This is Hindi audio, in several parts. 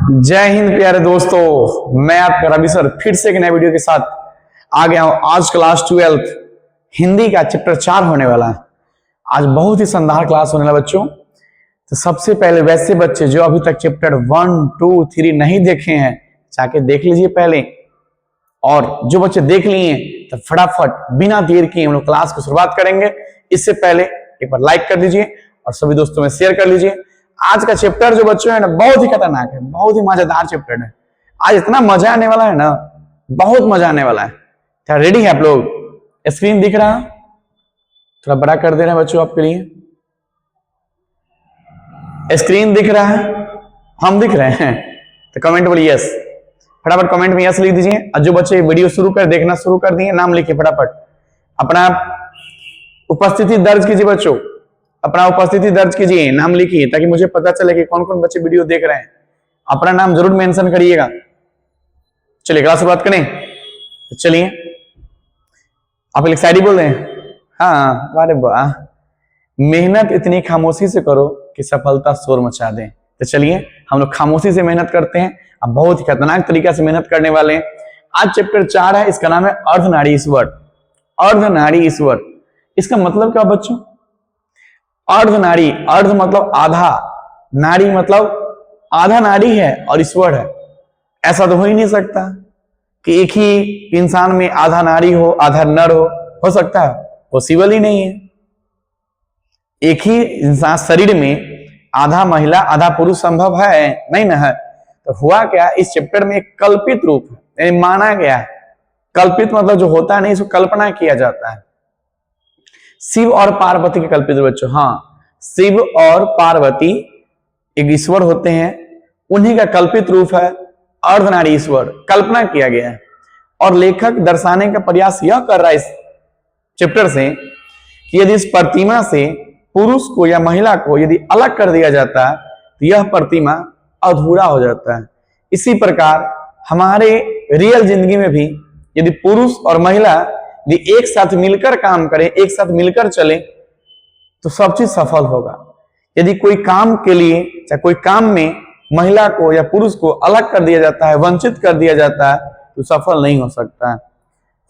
जय हिंद प्यारे दोस्तों, मैं आपका रवि सर फिर से एक नए वीडियो के साथ आ गया हूं। आज क्लास 12 हिंदी का चैप्टर 4 होने वाला है। आज बहुत ही शानदार क्लास होने वाला बच्चों। तो सबसे पहले वैसे बच्चे जो अभी तक चैप्टर 1, 2, 3 नहीं देखे हैं जाके देख लीजिए पहले, और जो बच्चे देख लिए तो फटाफट बिना देर किए हम लोग क्लास की शुरुआत करेंगे। इससे पहले एक बार लाइक कर दीजिए और सभी दोस्तों में शेयर कर लीजिए। आज का चैप्टर जो बच्चों है ना बहुत ही खतरनाक है, बहुत ही मजेदार चैप्टर है। आज इतना मजा आने वाला है ना, बहुत मजा आने वाला है। क्या रेडी है आप लोग? स्क्रीन दिख रहा है? थोड़ा बड़ा कर दे रहे हैं बच्चों आपके लिए। स्क्रीन दिख रहा है? हम दिख रहे हैं तो कमेंट बोलिए यस। फटाफट कमेंट में यस लिख दीजिए। और जो बच्चे वीडियो शुरू कर देखना शुरू कर दिए, नाम लिखिए फटाफट। अपना उपस्थिति दर्ज कीजिए बच्चों, अपना उपस्थिति दर्ज कीजिए, नाम लिखिए ताकि मुझे पता चले कि कौन कौन बच्चे वीडियो देख रहे हैं। अपना नाम जरूर मेंशन करिएगा। चलिए क्लास शुरुआत करें। तो चलिए, आप एक्साइटेड बोल रहे हैं? हाँ, अरे वाह। मेहनत इतनी खामोशी से करो कि सफलता शोर मचा दे। तो चलिए हम लोग खामोशी से मेहनत करते हैं। अब बहुत ही खतरनाक तरीका से मेहनत करने वाले हैं। आज चैप्टर 4 है, इसका नाम है अर्धनारीश्वर। अर्धनारीश्वर, इसका मतलब क्या बच्चों? अर्धनारी, अर्ध मतलब आधा, नारी मतलब आधा नारी है और ईश्वर है। ऐसा तो हो ही नहीं सकता कि एक ही इंसान में आधा नारी हो आधा नर हो सकता है? पॉसिबल ही नहीं है। एक ही इंसान शरीर में आधा महिला आधा पुरुष संभव है? नहीं ना है। तो हुआ क्या, इस चैप्टर में एक कल्पित रूप है, यानी माना गया है। कल्पित मतलब जो होता नहीं, इसको कल्पना किया जाता है। शिव और पार्वती के कल्पित बच्चों, हाँ, शिव और पार्वती एक ईश्वर होते हैं, उन्हीं का कल्पित रूप है अर्धनारीश्वर। कल्पना किया गया है और लेखक दर्शाने का प्रयास यह कर रहा है इस चैप्टर से कि यदि इस प्रतिमा से पुरुष को या महिला को यदि अलग कर दिया जाता है तो यह प्रतिमा अधूरा हो जाता है। इसी प्रकार हमारे रियल जिंदगी में भी यदि पुरुष और महिला यदि एक साथ मिलकर काम करें, एक साथ मिलकर चले तो सब चीज सफल होगा। यदि कोई काम के लिए चाहे कोई काम में महिला को या पुरुष को अलग कर दिया जाता है, वंचित कर दिया जाता है, तो सफल नहीं हो सकता है।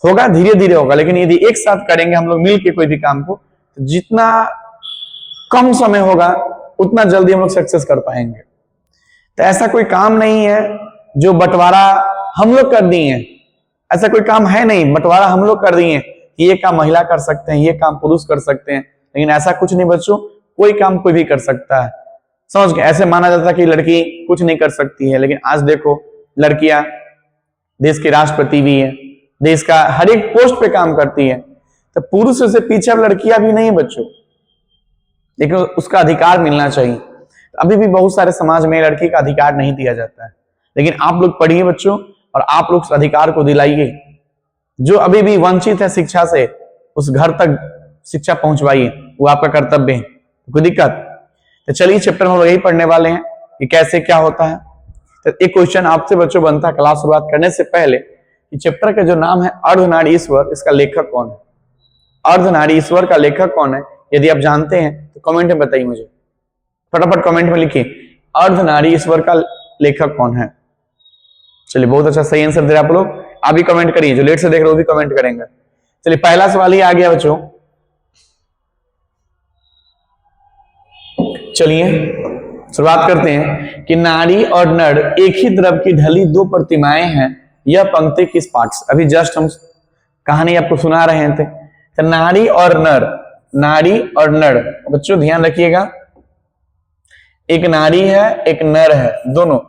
होगा धीरे धीरे होगा, लेकिन यदि एक साथ करेंगे हम लोग मिलकर कोई भी काम को, तो जितना कम समय होगा उतना जल्दी हम लोग सक्सेस कर पाएंगे। तो ऐसा कोई काम नहीं है जो बंटवारा हम लोग कर दिए हैं। ऐसा कोई काम है नहीं, बंटवारा हम लोग कर दिए कि ये काम महिला कर सकते हैं, ये काम पुरुष कर सकते हैं। लेकिन ऐसा कुछ नहीं बच्चों, कोई काम कोई भी कर सकता है। समझ गए? ऐसे माना जाता है कि लड़की कुछ नहीं कर सकती है, लेकिन आज देखो लड़कियां देश के राष्ट्रपति भी है, देश का हर एक पोस्ट पे काम करती है। तो पुरुष से पीछे अब लड़कियां भी नहीं बच्चों, लेकिन उसका अधिकार मिलना चाहिए। अभी भी बहुत सारे समाज में लड़की का अधिकार नहीं दिया जाता है, लेकिन आप लोग पढ़िए बच्चों और आप लोग उस अधिकार को दिलाइए। जो अभी भी वंचित है शिक्षा से, उस घर तक शिक्षा पहुंचवाइए, वो आपका कर्तव्य है। कोई दिक्कत? तो चलिए चैप्टर में हम लोग यही पढ़ने वाले हैं कि कैसे क्या होता है। तो एक क्वेश्चन आपसे बच्चों बनता है क्लास शुरुआत करने से पहले कि चैप्टर का जो नाम है अर्धनारीश्वर, इसका लेखक कौन है? अर्धनारीश्वर का लेखक कौन है? यदि आप जानते हैं तो कमेंट में बताइए मुझे। फटाफट कमेंट में लिखिए अर्धनारीश्वर का लेखक कौन है। चलिए बहुत अच्छा, सही आंसर दे रहे आप लोग। आप भी कमेंट करिए, जो लेट से देख रहे हो भी कमेंट करेंगे। चलिए पहला सवाल ही आ गया बच्चों। चलिए शुरुआत करते हैं कि नारी और नर एक ही द्रव की ढली दो प्रतिमाएं हैं, यह पंक्ति किस पाठ से? अभी जस्ट हम कहानी आपको सुना रहे थे। तो नारी और नर, नारी और नर बच्चों ध्यान रखिएगा, एक नारी है एक नर है, दोनों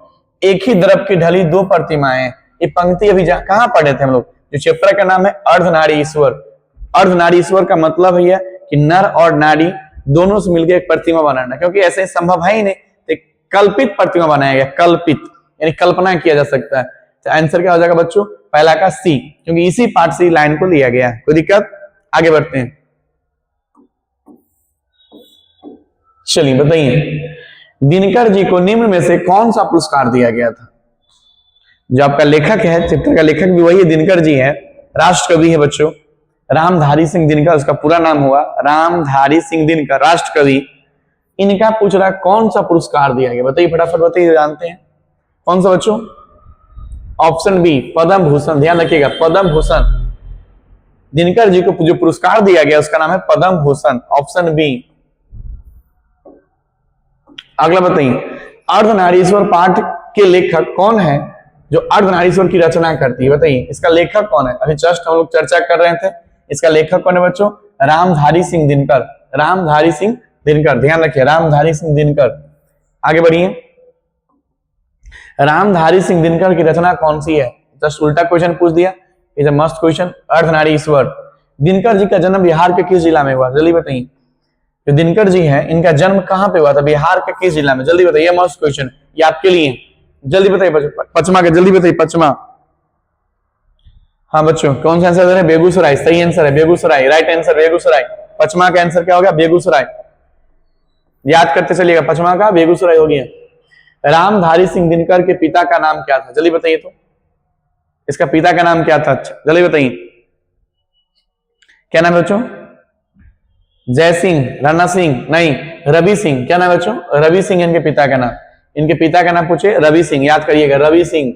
एक ही द्रव की ढली दो प्रतिमाएं। ये पंक्ति अभी कहां पढ़े थे हम लोग? जो चैप्टर का नाम है अर्धनारीश्वर। अर्धनारीश्वर का है यह कि नर और नारी दोनों से मिलकर एक प्रतिमा बनाना, क्योंकि ऐसे संभव है ही नहीं। एक कल्पित प्रतिमा बनाया गया, कल्पित यानी कल्पना किया जा सकता है। तो आंसर क्या हो जाएगा बच्चों? पहला का सी, क्योंकि इसी पार्ट से लाइन को लिया गया है। कोई दिक्कत? आगे बढ़ते हैं। चलिए बताइए, दिनकर जी को निम्न में से कौन सा पुरस्कार दिया गया था? जो आपका लेखक है, चैप्टर का लेखक भी वही दिनकर जी है, राष्ट्र कवि है बच्चों, रामधारी सिंह दिनकर उसका पूरा नाम हुआ, रामधारी सिंह दिनकर राष्ट्र कवि। इनका पूछ रहा कौन सा पुरस्कार दिया गया? बताइए फटाफट बताइए, जानते हैं कौन सा बच्चों? ऑप्शन बी पद्म भूषण, ध्यान रखिएगा पद्म भूषण। दिनकर जी को जो पुरस्कार दिया गया उसका नाम है पद्म भूषण, ऑप्शन बी। अगला बताइए, अर्धनारीश्वर पाठ के लेखक कौन है जो अर्धनारीश्वर की रचना करती है? बताइए इसका लेखक कौन है? अभी जस्ट हम लोग चर्चा कर रहे थे, इसका लेखक कौन है बच्चों? रामधारी सिंह दिनकर, रामधारी सिंह दिनकर, ध्यान रखिए रामधारी सिंह दिनकर। आगे बढ़िए, रामधारी सिंह दिनकर की रचना कौन सी है? जस्ट उल्टा क्वेश्चन पूछ दिया, इज अ मस्त क्वेश्चन। अर्धनारीश्वर, दिनकर जी का जन्म बिहार के किस जिला में हुआ? जल्दी बताइए, जो दिनकर जी हैं इनका जन्म कहां पे हुआ था? बिहार के किस जिला में? जल्दी बताइए, मस्त क्वेश्चन ये आपके लिए, जल्दी बताइए पचमा के, जल्दी बताइए पचमा। हाँ बच्चों कौन सा आंसर है? बेगूसराय, सही आंसर है बेगूसराय, राइट आंसर बेगूसराय। पचमा का आंसर क्या होगा? बेगूसराय। याद करते चलिएगा, पचमा का बेगूसराय हो गया। रामधारी सिंह दिनकर के पिता का नाम क्या था? जल्दी बताइए तो, इसका पिता का नाम क्या था? जल्दी बताइए, क्या नाम है बच्चों? जय सिंह, राणा सिंह, नहीं रवि सिंह। क्या नाम है बच्चों? रवि सिंह इनके पिता का नाम। इनके पिता का नाम पूछे रवि सिंह, याद करिएगा रवि सिंह।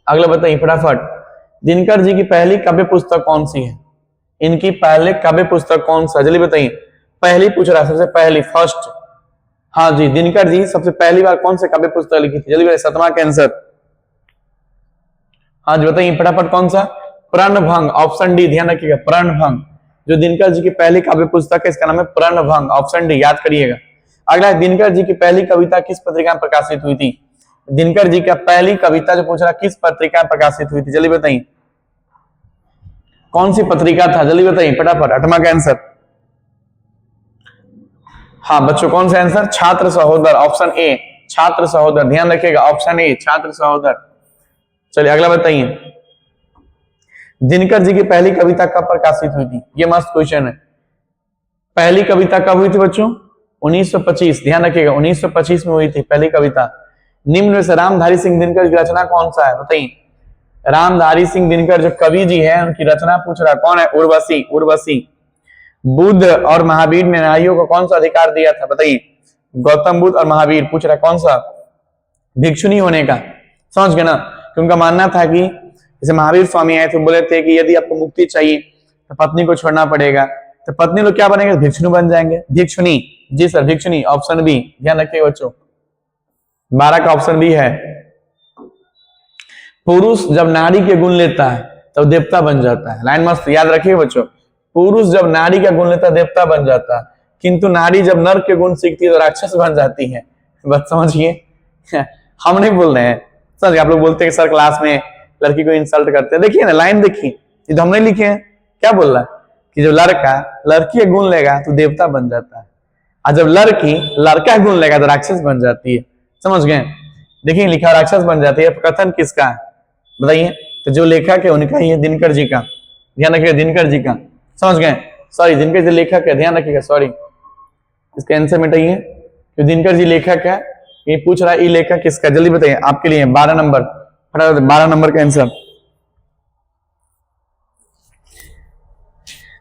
अगला बताइए फटाफट, दिनकर जी की पहली काव्य पुस्तक कौन सी है? इनकी पहले काव्य पुस्तक कौन सा? जल्दी बताइए, पहली पूछ रहा, सबसे पहली, फर्स्ट। हाँ जी, दिनकर जी सबसे पहली बार कौन से काव्य पुस्तक लिखी थी? जल्दी बताइए, 7वां का आंसर। हाँ जी बताइए फटाफट, कौन सा? प्रणभंग, ऑप्शन डी, ध्यान रखिएगा प्रणभंग। जो दिनकर जी की पहली काव्य पुस्तक है इसका नाम है प्रणभंग, ऑप्शन डी, याद करिएगा। अगला, दिनकर जी की पहली कविता किस पत्रिका में प्रकाशित हुई थी? दिनकर जी का पहली कविता जो पूछ रहा किस पत्रिका में प्रकाशित हुई थी? जल्दी बताइए, कौन सी पत्रिका था? जल्दी बताइए फटाफट, 8वां का आंसर। हाँ बच्चों कौन सा आंसर? छात्र सहोदर, ऑप्शन ए, छात्र सहोदर, ध्यान रखिएगा ऑप्शन ए, छात्र सहोदर। चलिए अगला बताइए, दिनकर जी की पहली कविता कब प्रकाशित हुई थी? ये मस्त क्वेश्चन है। पहली कविता कब हुई थी बच्चों? 1925, ध्यान रखिएगा 1925 में हुई थी पहली कविता। निम्न में से रामधारी सिंह दिनकर की रचना कौन सा है? बताइए, रामधारी सिंह दिनकर जो कवि जी है उनकी रचना पूछ रहा कौन है? उर्वशी, उर्वशी। बुद्ध और महावीर ने नारियों को कौन सा अधिकार दिया था? बताइए, गौतम बुद्ध और महावीर, पूछ रहा कौन सा? भिक्षुणी होने का। समझ गए ना, कि उनका मानना था कि जैसे महावीर स्वामी आए थे, बोले थे कि यदि आपको मुक्ति चाहिए तो पत्नी को छोड़ना पड़ेगा, तो पत्नी लोग क्या बनेंगे? भिक्षुणी बन जाएंगे, भिक्षुणी। जी सर भिक्षुणी, ऑप्शन बी, ध्यान रखिए बच्चों 12 का ऑप्शन बी है। पुरुष जब नारी के गुण लेता है तब देवता बन जाता है, लाइन मस्त याद रखिए बच्चों। पुरुष जब नारी का गुण लेता है देवता बन जाता है, किंतु नारी जब नर के गुण सीखती है तो राक्षस बन जाती है। बस समझिए, हम नहीं बोल रहे हैं, समझ, आप लोग बोलते हैं सर क्लास में लड़की को इंसल्ट करते हैं। देखिए ना लाइन, देखिए ये तो हम नहीं लिखे हैं, क्या बोल रहा है कि जब लड़का लड़की के गुण लेगा तो देवता बन जाता है, और जब लड़की लड़का गुण लेगा तो राक्षस बन जाती है। समझ गए? देखिए लिखा राक्षस बन जाती है, कथन किसका है बताइए? तो जो लेखक है उनका ही है, दिनकर जी का, ध्यान रखिएगा दिनकर जी का। समझ गए? सॉरी, दिनकर जी लेखक है, ध्यान रखिएगा, सॉरी इसका आंसर मिटाइए, जो दिनकर जी लेखक है। ये पूछ रहा है ये लेखक किसका? जल्दी बताइए, आपके लिए 12 नंबर, 12 नंबर का आंसर।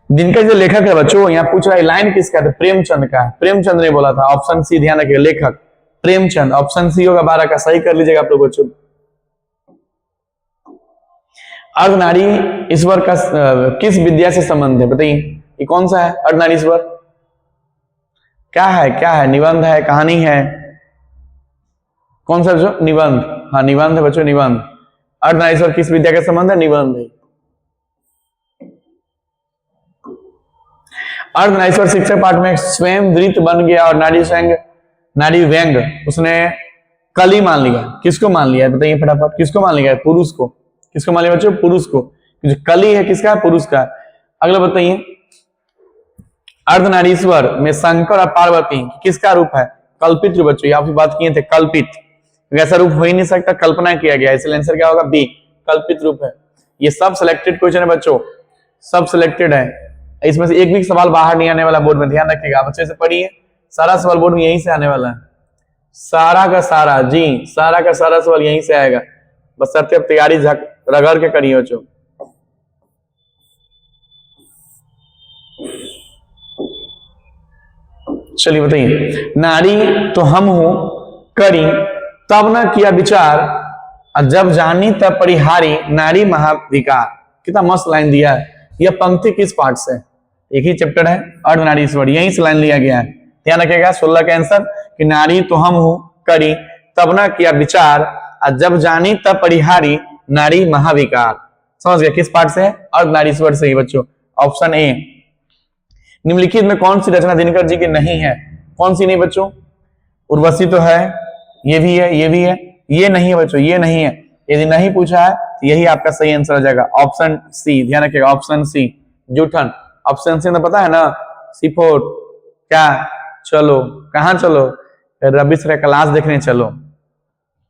दिनकर जो लेखक है बच्चों, यहाँ पूछ रहा है लाइन किसका? तो प्रेमचंद का है, प्रेमचंद ने बोला था, ऑप्शन सी, ध्यान रखिएगा लेखक प्रेमचंद, ऑप्शन सी होगा 12 का, सही कर लीजिएगा आप लोग बच्चों। अर्धनारी ईश्वर का किस विद्या से संबंध है? बताइए, ये कौन सा है अर्धनारी ईश्वर? क्या है, क्या है? निबंध है, कहानी है, कौन सा बच्चों? निबंध। हाँ निबंध है बच्चों, निबंध। अर्धनारी ईश्वर किस विद्या का संबंध है? निबंध है। अर्धनारीश्वर शिक्षक पाठ में स्वयं वृत्त बन गया और नारी संग नारी व्यंग उसने कली मान लिया, किसको मान लिया बताइए फटाफट, किसको मान लिया? पुरुष को। किसको मान लिया बच्चों? पुरुष को। जो कली है किसका? पुरुष का। अगला बताइए, अर्धनारीश्वर में शंकर और पार्वती किसका रूप है? कल्पित रूप बच्चों, आप बात किए थे कल्पित, वैसा रूप हो ही नहीं सकता, कल्पना किया गया, इसलिए आंसर क्या होगा? बी, कल्पित रूप है। ये सब सिलेक्टेड क्वेश्चन है बच्चों, सब सिलेक्टेड है, इसमें से एक भी सवाल बाहर नहीं आने वाला बोर्ड में, ध्यान रखिएगा, आप अच्छे से पढ़िए, सारा सवाल बोर्ड में यहीं से आने वाला है, सारा का सारा, जी सारा का सारा सवाल यहीं से आएगा, बस सबसे अब तैयारी रगड़ के करिए बच्चों। चलिए बताइए, नारी तो हम हो करी तब न किया विचार और जब जानी तब परिहारी नारी महाविकार। कितना मस्त लाइन दिया है। यह पंक्ति किस पाठ से? एक ही चैप्टर है अर्धनारीश्वर, यहीं से लाइन लिया गया है। ध्यान रखिएगा 16 का आंसर कि नारी तो हम हूं करी तब न किया विचार और जब जानी तब परिहारी नारी महाविकार। समझ गया किस पाठ से है? अर्धनारीश्वर से ही बच्चों। Option A. निम्नलिखित में कौन सी रचना दिनकर जी की नहीं है? कौन सी नहीं बच्चों? उर्वशी तो है, ये भी है, ये भी है, ये नहीं है बच्चों, ये नहीं है। यदि नहीं पूछा है तो यही आपका सही आंसर हो जाएगा, ऑप्शन सी। ध्यान रखिएगा ऑप्शन सी जूठन। ऑप्शन सी तो पता है ना, सीफोर्ट। क्या? चलो कहाँ चलो? रवि सर क्लास देखने चलो,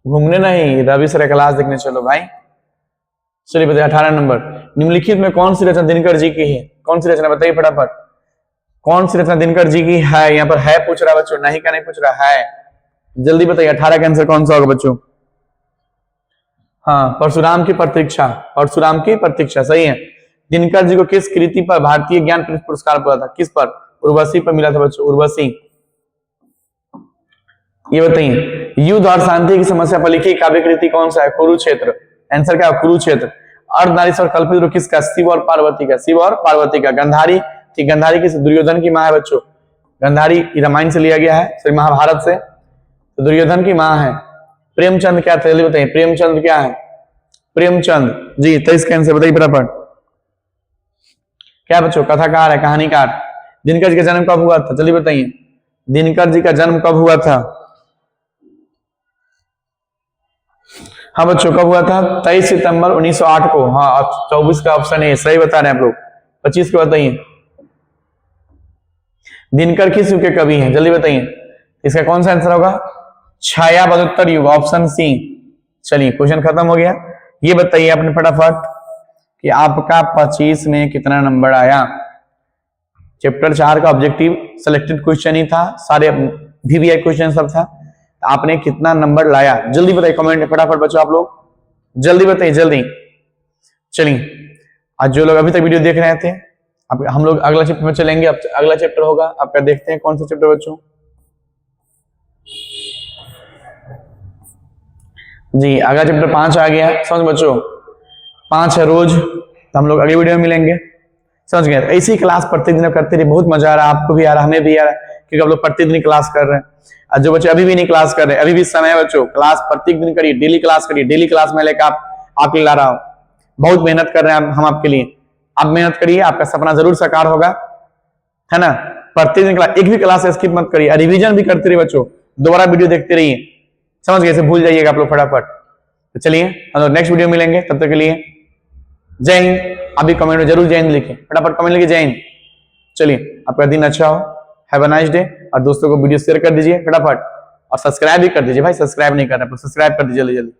घूमने नहीं, रवि सर क्लास देखने चलो भाई। चलिए बताइए 18 नंबर। निम्नलिखित में कौन सी रचना दिनकर जी की है? कौन सी रचना बताइए फटाफट। कौन सी रचना दिनकर जी की है? यहाँ पर है पूछ रहा है बच्चों, नहीं का नहीं पूछ रहा है। जल्दी बताइए 18 का आंसर कौन सा होगा बच्चों? हाँ, परशुराम की प्रतीक्षा। परशुराम की प्रतीक्षा सही है। दिनकर जी को किस कृति पर भारतीय ज्ञानपीठ पुरस्कार मिला था? किस पर? उर्वशी पर मिला था बच्चों, उर्वशी। ये बताइए युद्ध और शांति की समस्या पर लिखी काव्य कृति कौन सा है? कुरुक्षेत्र। आंसर क्या है? कुरुक्षेत्र। अर्धनारीश्वर कल्पित रूप किसका? शिव और पार्वती का। शिव और पार्वती का। गंधारी, ठीक, गंधारी किस? दुर्योधन की मां है बच्चों। गंधारी रामायण से लिया गया है, महाभारत से, तो दुर्योधन की मां है। प्रेमचंद क्या था? बताइए प्रेमचंद क्या है? प्रेमचंद जी 23 का आंसर बताइए फटाफट। क्या बच्चों? कथाकार है, कहानीकार। दिनकर जी का जन्म कब हुआ था? जल्दी बताइए, दिनकर जी का जन्म कब हुआ था? हाँ बच्चों कब हुआ था? 23 सितंबर 1908 को। हाँ 24 का ऑप्शन है, सही बता रहे हैं आप लोग। 25 को बताइए। दिनकर किस युग के कवि हैं? जल्दी बताइए, इसका कौन सा आंसर होगा? छायाबदोत्तर युग, ऑप्शन सी। चलिए क्वेश्चन खत्म हो गया। ये बताइए अपने फटाफट कि आपका 25 में कितना नंबर आया? चैप्टर 4 का ऑब्जेक्टिव सिलेक्टेड क्वेश्चन ही था, सारे VVI क्वेश्चन सब था। आपने कितना नंबर लाया? जल्दी बताइए कमेंट में फटाफट बच्चों, आप लोग जल्दी बताइए जल्दी। चलिए आज जो लोग अभी तक वीडियो देख रहे थे, अब हम लोग अगला चैप्टर में चलेंगे। अब अगला चैप्टर होगा आपका, देखते हैं कौन सा चैप्टर बच्चों। जी अगला चैप्टर 5 आ गया, समझ बच्चों। 5 है रोज, तो हम लोग अगली वीडियो में मिलेंगे, समझ गए। ऐसी क्लास प्रतिदिन करते रहिए, बहुत मजा आ रहा है, आपको भी आ रहा है, हमें भी आ रहा है, क्योंकि आप लोग प्रतिदिन क्लास कर रहे हैं। और जो बच्चे अभी भी नहीं क्लास कर रहे, अभी भी समय है बच्चों, क्लास प्रत्येक दिन करिए, डेली क्लास करिए। डेली क्लास में लेकर आपके ला रहा हूं, बहुत मेहनत कर रहे हैं हम आपके लिए। आप मेहनत करिए, आपका सपना जरूर साकार होगा, है ना। प्रतिदिन क्लास, एक भी क्लास स्किप मत करिए, रिवीजन भी करते रहिए बच्चों, दोबारा वीडियो देखते रहिए, समझ गए, भूल जाइएगा आप लोग फटाफट। तो चलिए हम लोग नेक्स्ट वीडियो मिलेंगे, तब तक के लिए जय हिंद। अभी कमेंट में जरूर जय हिंद लिखें, फटाफट कमेंट लिखिए जय हिंद। चलिए आपका दिन अच्छा हो, हैव अ नाइस डे। और दोस्तों को वीडियो शेयर कर दीजिए फटाफट, और सब्सक्राइब भी कर दीजिए भाई, सब्सक्राइब नहीं कर रहे, सब्सक्राइब कर दीजिए जल्दी जल्दी।